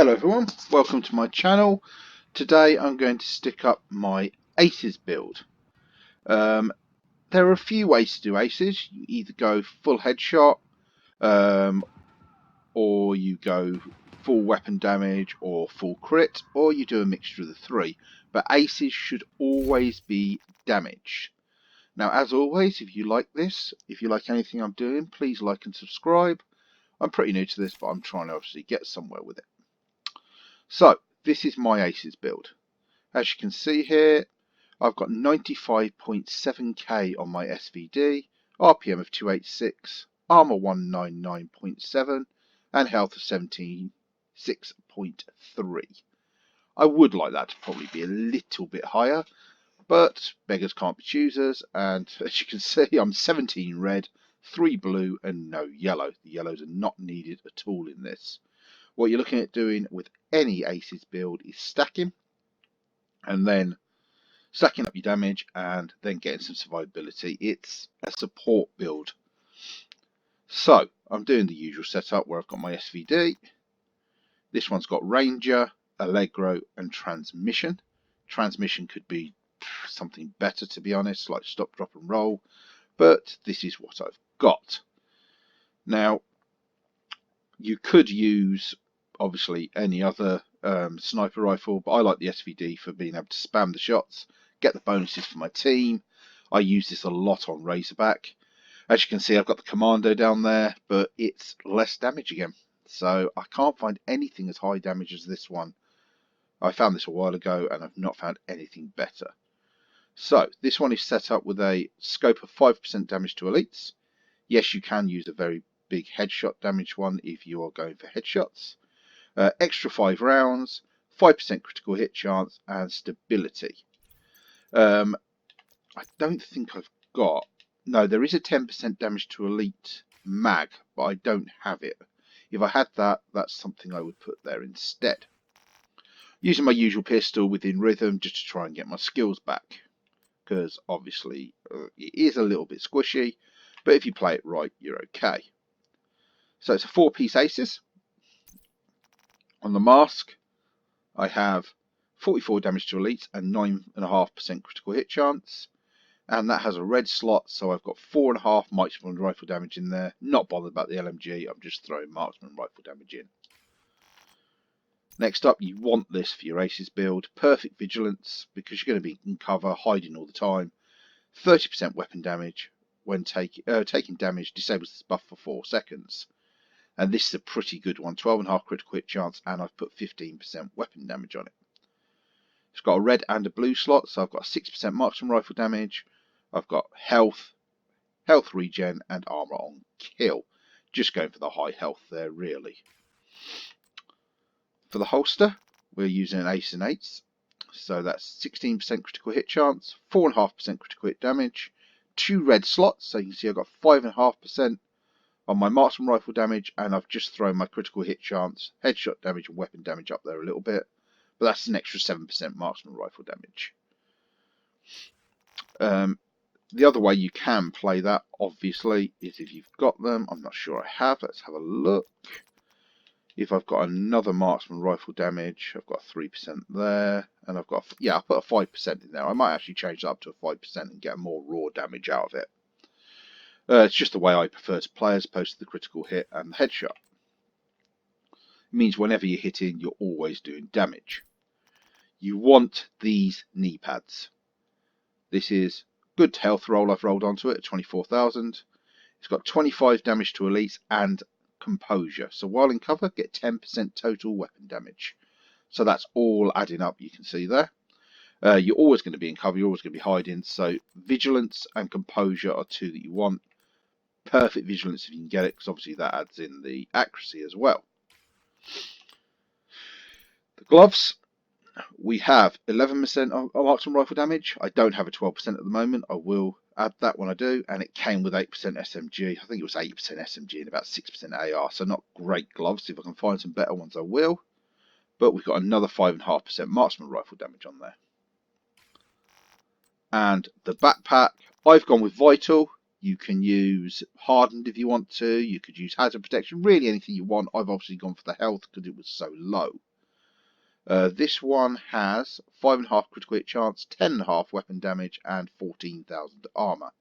Hello everyone, welcome to my channel. Today I'm going to stick up my aces build. There are a few ways to do aces. You either go full headshot, or you go full weapon damage or full crit, or you do a mixture of the three. But aces should always be damaged. Now as always, if you like this, if you like anything I'm doing, please like and subscribe. I'm pretty new to this, but I'm trying to obviously get somewhere with it. So this is my aces build. As you can see here, I've got 95.7k on my SVD, RPM of 286, armor 199.7, and health of 76.3. I would like that to probably be a little bit higher, but beggars can't be choosers, and as you can see, I'm 17 red, 3 blue, and no yellow. The yellows are not needed at all in this. What you're looking at doing with any aces build is stacking, and then stacking up your damage and then getting some survivability. It's a support build. So I'm doing the usual setup where I've got my SVD. This one's got Ranger, Allegro, and Transmission. Transmission could be something better, to be honest, like stop, drop, and roll, but this is what I've got. Now, you could use obviously any other sniper rifle, but I like the SVD for being able to spam the shots, get the bonuses for my team. I use this a lot on Razorback. As you can see, I've got the Commando down there, but it's less damage again. So I can't find anything as high damage as this one. I found this a while ago and I've not found anything better. So this one is set up with a scope of 5% damage to elites. Yes, you can use a very big headshot damage one if you are going for headshots. Extra 5 rounds, 5% critical hit chance, and stability. I don't think I've got... No, there is a 10% damage to elite mag, but I don't have it. If I had that, that's something I would put there instead. Using my usual pistol within rhythm just to try and get my skills back, because obviously it is a little bit squishy, but if you play it right, you're okay. So it's a 4-piece aces. On the mask, I have 44 damage to elites and 9.5% critical hit chance. And that has a red slot, so I've got 4.5 marksman rifle damage in there. Not bothered about the LMG, I'm just throwing marksman rifle damage in. Next up, you want this for your aces build. Perfect vigilance, because you're going to be in cover, hiding all the time. 30% weapon damage. When taking damage, disables this buff for 4 seconds. And this is a pretty good one. 12.5 critical hit chance, and I've put 15% weapon damage on it. It's got a red and a blue slot, so I've got 6% marksman rifle damage. I've got health regen, and armor on kill. Just going for the high health there, really. For the holster, we're using an ace and eights. So that's 16% critical hit chance, 4.5% critical hit damage, 2 red slots. So you can see I've got 5.5% on my marksman rifle damage, and I've just thrown my critical hit chance, headshot damage, and weapon damage up there a little bit. But that's an extra 7% marksman rifle damage. The other way you can play that, obviously, is if you've got them. I'm not sure I have. Let's have a look. If I've got another marksman rifle damage, I've got 3% there, and I've got, yeah, I'll put a 5% in there. I might actually change that up to a 5% and get more raw damage out of it. It's just the way I prefer to play as opposed to the critical hit and the headshot. It means whenever you're hitting, you're always doing damage. You want these knee pads. This is good health roll I've rolled onto it at 24,000. It's got 25 damage to elites and composure. So while in cover, get 10% total weapon damage. So that's all adding up, you can see there. You're always going to be in cover, you're always going to be hiding. So vigilance and composure are 2 that you want. Perfect vigilance if you can get it, because obviously that adds in the accuracy as well. The gloves. We have 11% of marksman rifle damage. I don't have a 12% at the moment. I will add that when I do. And it came with 8% SMG. I think it was 8% SMG and about 6% AR. So not great gloves. If I can find some better ones, I will. But we've got another 5.5% marksman rifle damage on there. And the backpack, I've gone with Vital. You can use Hardened if you want to. You could use Hazard Protection. Really anything you want. I've obviously gone for the health because it was so low. This one has 5.5 critical hit chance, 10.5 weapon damage, and 14,000 armor.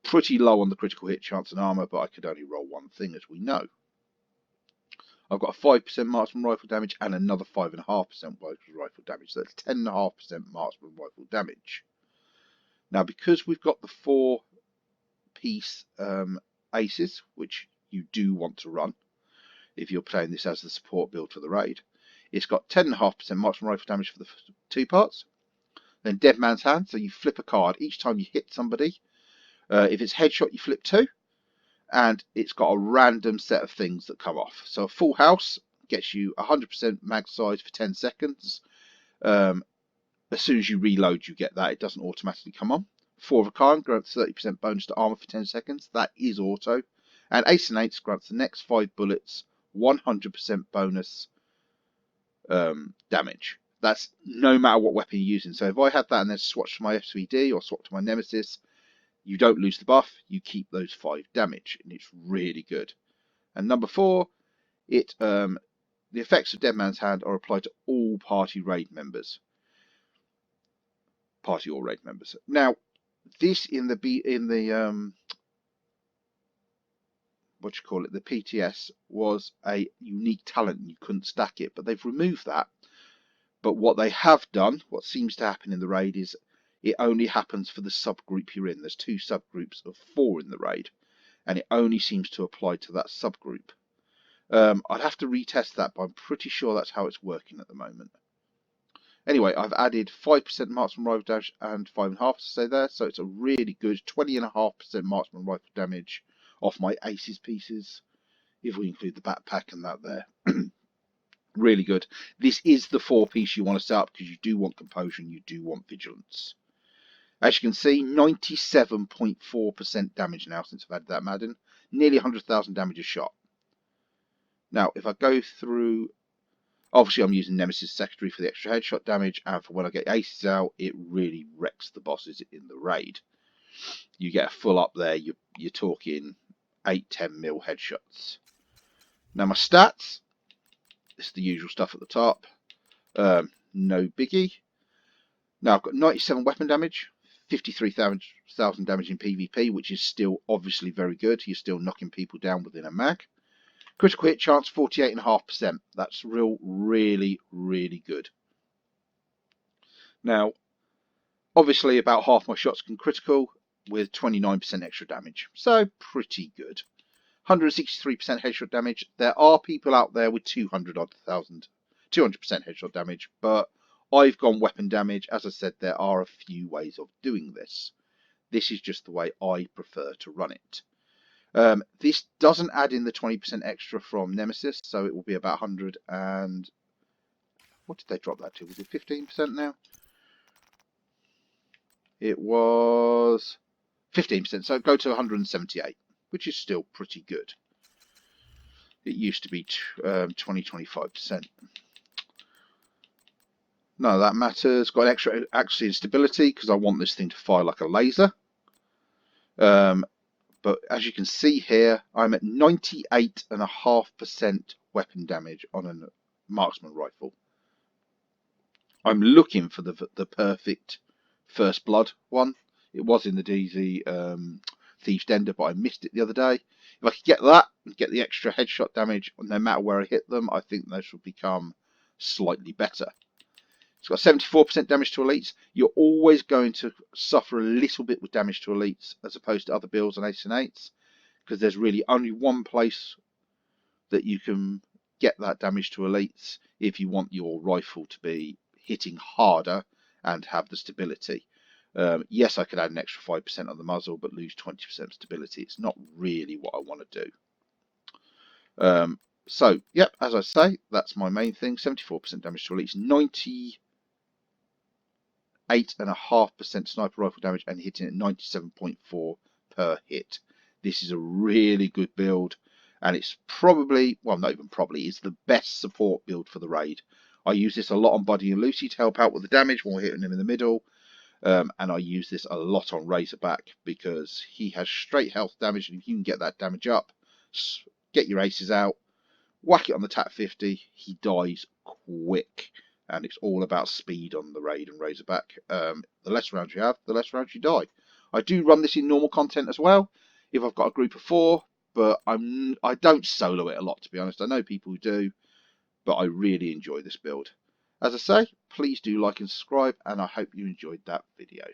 Pretty low on the critical hit chance and armor, but I could only roll one thing, as we know. I've got a 5% marksman rifle damage and another 5.5% rifle damage. So that's 10.5% marksman rifle damage. Now, because we've got the 4-piece aces, which you do want to run if you're playing this as the support build for the raid, it's got 10.5% marksman rifle damage for the 2 parts. Then Dead Man's Hand, so you flip a card each time you hit somebody. If it's headshot, you flip 2. And it's got a random set of things that come off. So a full house gets you 100% mag size for 10 seconds. As soon as you reload, you get that. It doesn't automatically come on. 4 of a kind grants 30% bonus to armor for 10 seconds. That is auto. And Ace and Eights grants the next 5 bullets 100% bonus damage. That's no matter what weapon you're using. So if I had that and then swatch to my SVD or swap to my Nemesis, you don't lose the buff, you keep those 5 damage, and it's really good. And number 4, the effects of Dead Man's Hand are applied to all party raid members. Party or raid members. Now, this in the what you call it, the PTS was a unique talent. You couldn't stack it, but they've removed that. But what they have done, what seems to happen in the raid, is it only happens for the subgroup you're in. There's 2 subgroups of 4 in the raid, and it only seems to apply to that subgroup. I'd have to retest that, but I'm pretty sure that's how it's working at the moment. Anyway, I've added 5% marksman rifle damage and 5.5 to say there, so it's a really good 20.5% marksman rifle damage off my aces pieces, if we include the backpack and that there. Really good. This is the 4-piece you want to set up because you do want composure and you do want vigilance. As you can see, 97.4% damage now since I've added that Madden. Nearly 100,000 damage a shot. Now, if I go through, obviously I'm using Nemesis secondary for the extra headshot damage, and for when I get aces out, it really wrecks the bosses in the raid. You get a full up there, you're talking 8-10 mil headshots. Now my stats, this is the usual stuff at the top. No biggie. Now I've got 97 weapon damage, 53,000 damage in PvP, which is still obviously very good. You're still knocking people down within a mag. Critical hit chance 48.5%. That's really, really good. Now, obviously about half my shots can critical with 29% extra damage. So pretty good. 163% headshot damage. There are people out there with 200% headshot damage, but I've gone weapon damage. As I said, there are a few ways of doing this. This is just the way I prefer to run it. This doesn't add in the 20% extra from Nemesis, so it will be about 100 and... What did they drop that to? Was it 15% now? It was 15%, so go to 178, which is still pretty good. It used to be 20-25%. None of that matters. Got extra accuracy and stability because I want this thing to fire like a laser. But as you can see here, I'm at 98.5% weapon damage on a marksman rifle. I'm looking for the perfect first blood one. It was in the DZ Thieves Dender, but I missed it the other day. If I could get that and get the extra headshot damage, no matter where I hit them, I think those will become slightly better. It's got 74% damage to elites. You're always going to suffer a little bit with damage to elites as opposed to other builds on Ace and Eights, because there's really only one place that you can get that damage to elites if you want your rifle to be hitting harder and have the stability. Yes, I could add an extra 5% on the muzzle, but lose 20% stability. It's not really what I want to do. So, yep, as I say, that's my main thing. 74% damage to elites, 98.5% sniper rifle damage, and hitting at 97.4 per hit. This is a really good build, and it's probably, well, not even probably, it's the best support build for the raid. I use this a lot on Buddy and Lucy to help out with the damage while hitting them in the middle. And I use this a lot on Razorback because he has straight health damage, and if you can get that damage up, get your aces out, Whack it on the TAT 50, he dies quick. And it's all about speed on the raid and Razorback. The less rounds you have, the less rounds you die. I do run this in normal content as well, if I've got a group of 4, but I don't solo it a lot, to be honest. I know people who do, but I really enjoy this build. As I say, please do like and subscribe, and I hope you enjoyed that video.